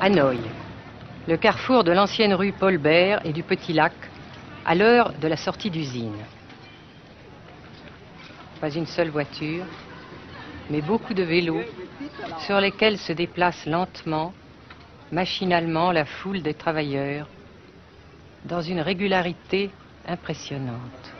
Hanoï, le carrefour de l'ancienne rue Paul Bert et du Petit Lac, à l'heure de la sortie d'usine. Pas une seule voiture, mais beaucoup de vélos sur lesquels se déplace lentement, machinalement la foule des travailleurs, dans une régularité impressionnante.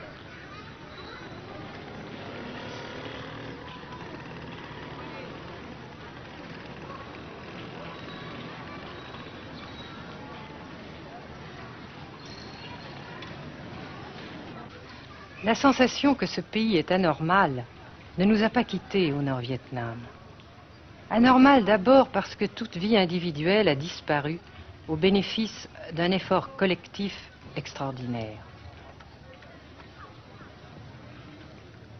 La sensation que ce pays est anormal ne nous a pas quittés au Nord-Vietnam. Anormal d'abord parce que toute vie individuelle a disparu au bénéfice d'un effort collectif extraordinaire.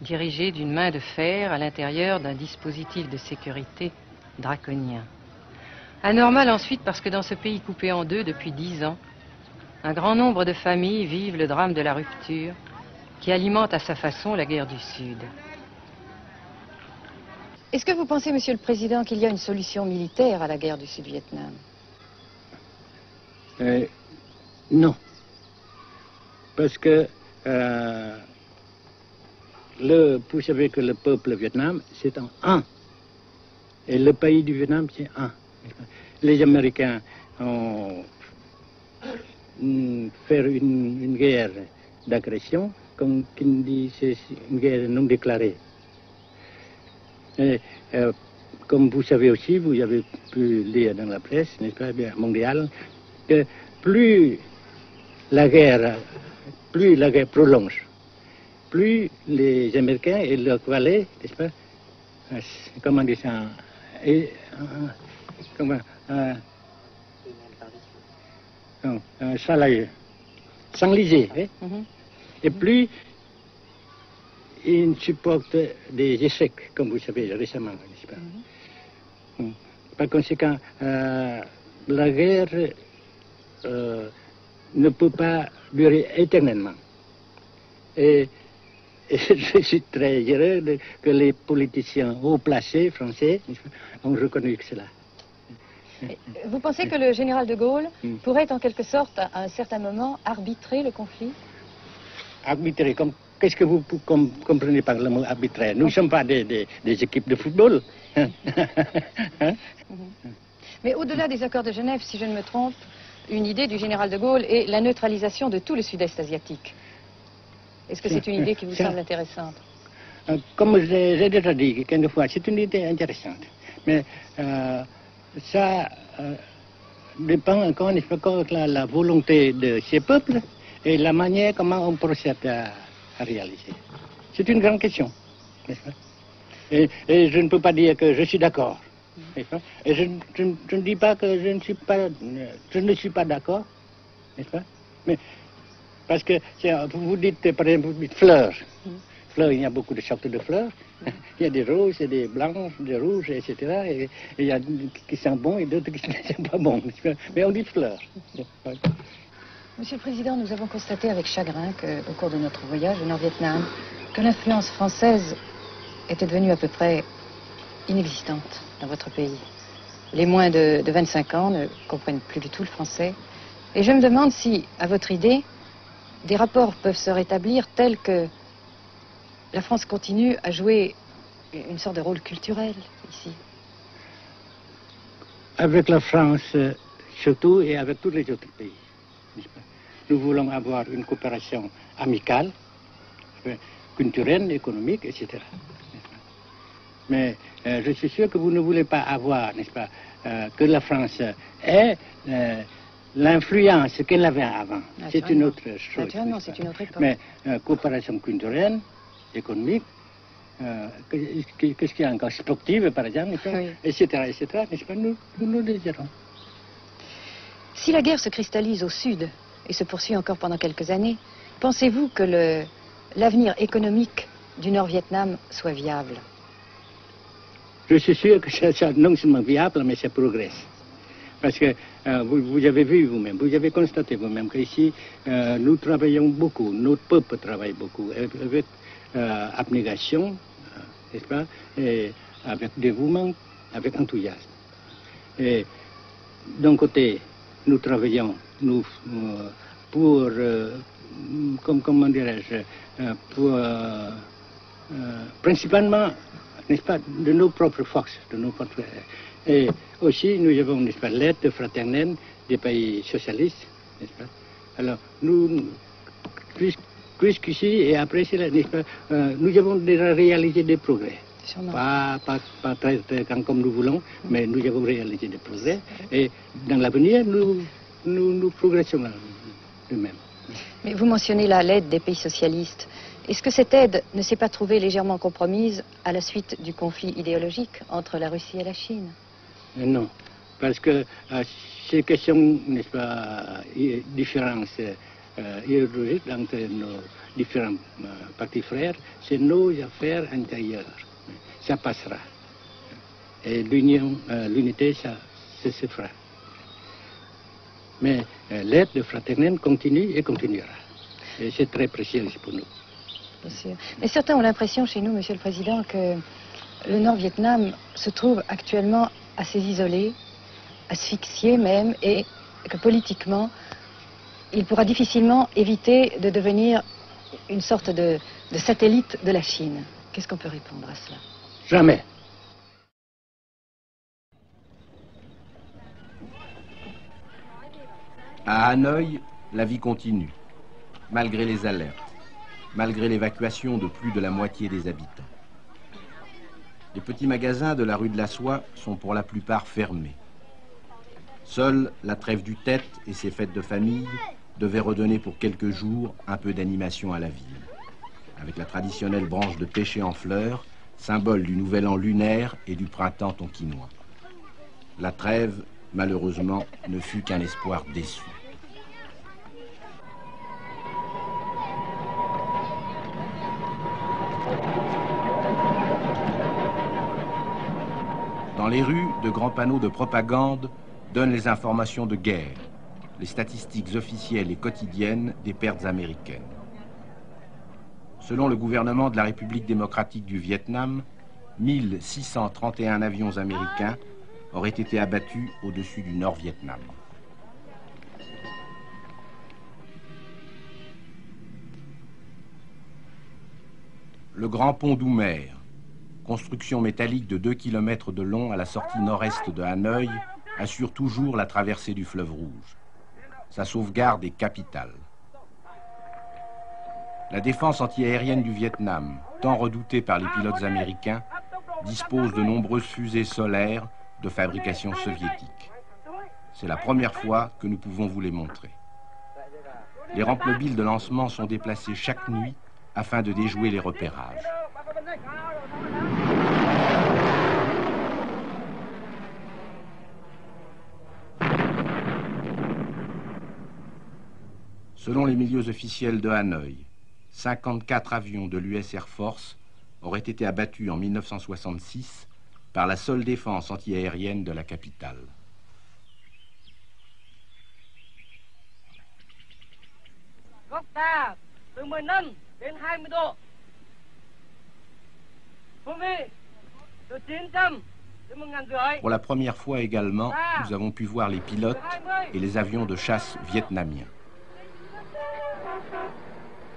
Dirigé d'une main de fer à l'intérieur d'un dispositif de sécurité draconien. Anormal ensuite parce que dans ce pays coupé en deux depuis 10 ans, un grand nombre de familles vivent le drame de la rupture qui alimente à sa façon la guerre du Sud. Est-ce que vous pensez, Monsieur le Président, qu'il y a une solution militaire à la guerre du Sud-Vietnam? Non. Parce que vous savez que le peuple vietnam, c'est un. Et le pays du Vietnam, c'est un. Les Américains ont fait une guerre d'agression, comme qui dit, c'est une guerre non déclarée. Et, comme vous savez aussi, vous avez pu lire dans la presse, n'est-ce pas, mondiale, que plus la guerre prolonge, plus les Américains et leurs valets, n'est-ce pas, comment dire ça, s'enliser, hein? Et plus ils supportent des échecs, comme vous savez récemment, n'est-ce pas? Par conséquent, la guerre ne peut pas durer éternellement. Et je suis très heureux que les politiciens haut placés français ont reconnu cela. Vous pensez que le général de Gaulle pourrait en quelque sorte, à un certain moment, arbitrer le conflit? Arbitrer, qu'est-ce que vous comprenez par le mot arbitraire? Nous ne sommes pas des équipes de football. Hein? Mais au-delà des accords de Genève, si je ne me trompe, une idée du général de Gaulle est la neutralisation de tout le sud-est asiatique. Est-ce que c'est une idée qui vous semble intéressante? Comme j'ai déjà dit quelquefois, c'est une idée intéressante. Mais ça dépend encore de la volonté de ces peuples et la manière comment on procède à réaliser. C'est une grande question, n'est-ce pas? Et je ne peux pas dire que je suis d'accord. Et je ne dis pas que je ne suis pas d'accord, n'est-ce pas? Mais parce que vous dites, par exemple, vous dites fleurs. Fleurs, il y a beaucoup de sortes de fleurs. Il y a des roses, et des blanches, des rouges, etc. Et il y a qui sont bons et d'autres qui ne sont pas bons. Mais on dit fleurs. Monsieur le Président, nous avons constaté avec chagrin qu'au cours de notre voyage au Nord-Vietnam, que l'influence française était devenue à peu près inexistante dans votre pays. Les moins de 25 ans ne comprennent plus du tout le français. Et je me demande si, à votre idée, des rapports peuvent se rétablir tels que la France continue à jouer une sorte de rôle culturel ici. Avec la France, surtout, et avec tous les autres pays. Nous voulons avoir une coopération amicale, culturelle, économique, etc. Mais je suis sûr que vous ne voulez pas avoir, n'est-ce pas, que la France ait l'influence qu'elle avait avant. C'est une autre chose. Naturellement, c'est une autre époque. Mais coopération culturelle, économique, qu'est-ce qu'il y a encore, sportive par exemple, etc., n'est-ce pas, nous désirons. Si la guerre se cristallise au sud et se poursuit encore pendant quelques années, pensez-vous que l'avenir économique du Nord-Vietnam soit viable? Je suis sûr que c'est non seulement viable, mais ça progresse. Parce que vous avez vu vous-même, vous avez constaté vous-même qu'ici, nous travaillons beaucoup, notre peuple travaille beaucoup, avec abnégation, n'est-ce pas, et avec dévouement, avec enthousiasme. Et d'un côté, nous travaillons pour, comment dirais-je, pour, principalement, n'est-ce pas, de nos propres forces, de nos propres. Et aussi, nous avons, n'est-ce pas, l'aide fraternelle des pays socialistes, n'est-ce pas. Alors, nous, jusqu'ici et après cela, n'est-ce pas, nous avons déjà réalisé des progrès. Pas très comme nous voulons, mais nous avons réalisé des progrès. Et dans l'avenir, nous progressons nous-mêmes. Mais vous mentionnez l'aide des pays socialistes. Est-ce que cette aide ne s'est pas trouvée légèrement compromise à la suite du conflit idéologique entre la Russie et la Chine? Non, parce que ces questions, n'est-ce pas, différences idéologiques entre nos différents partis frères, c'est nos affaires intérieures. Ça passera. Et l'unité, ça se fera. Mais l'aide fraternelle continue et continuera. Et c'est très précieux pour nous. Bien sûr. Mais certains ont l'impression chez nous, Monsieur le Président, que le Nord-Vietnam se trouve actuellement assez isolé, asphyxié même, et que politiquement, il pourra difficilement éviter de devenir une sorte de satellite de la Chine. Qu'est-ce qu'on peut répondre à cela? Jamais. À Hanoï, la vie continue, malgré les alertes, malgré l'évacuation de plus de la moitié des habitants. Les petits magasins de la rue de la Soie sont pour la plupart fermés. Seule la trêve du Tête et ses fêtes de famille devaient redonner pour quelques jours un peu d'animation à la ville, avec la traditionnelle branche de pêcher en fleurs, symbole du nouvel an lunaire et du printemps tonkinois. La trêve, malheureusement, ne fut qu'un espoir déçu. Dans les rues, de grands panneaux de propagande donnent les informations de guerre, les statistiques officielles et quotidiennes des pertes américaines. Selon le gouvernement de la République démocratique du Vietnam, 1631 avions américains auraient été abattus au-dessus du Nord-Vietnam. Le grand pont d'Oumer, construction métallique de 2 km de long à la sortie nord-est de Hanoï, assure toujours la traversée du fleuve Rouge. Sa sauvegarde est capitale. La défense antiaérienne du Vietnam, tant redoutée par les pilotes américains, dispose de nombreuses fusées solaires de fabrication soviétique. C'est la première fois que nous pouvons vous les montrer. Les rampes mobiles de lancement sont déplacées chaque nuit afin de déjouer les repérages. Selon les milieux officiels de Hanoï, 54 avions de l'US Air Force auraient été abattus en 1966 par la seule défense antiaérienne de la capitale. Pour la première fois également, nous avons pu voir les pilotes et les avions de chasse vietnamiens.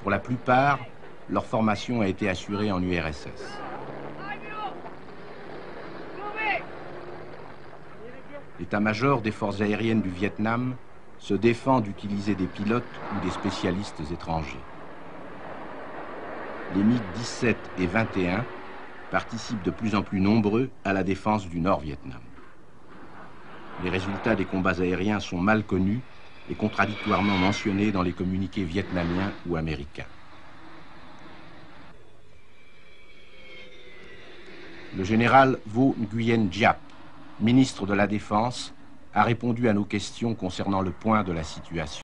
Pour la plupart, leur formation a été assurée en URSS. L'état-major des forces aériennes du Vietnam se défend d'utiliser des pilotes ou des spécialistes étrangers. Les MiG-17 et 21 participent de plus en plus nombreux à la défense du Nord-Vietnam. Les résultats des combats aériens sont mal connus et contradictoirement mentionnés dans les communiqués vietnamiens ou américains. Le général Vo Nguyen Giap, ministre de la Défense, a répondu à nos questions concernant le point de la situation.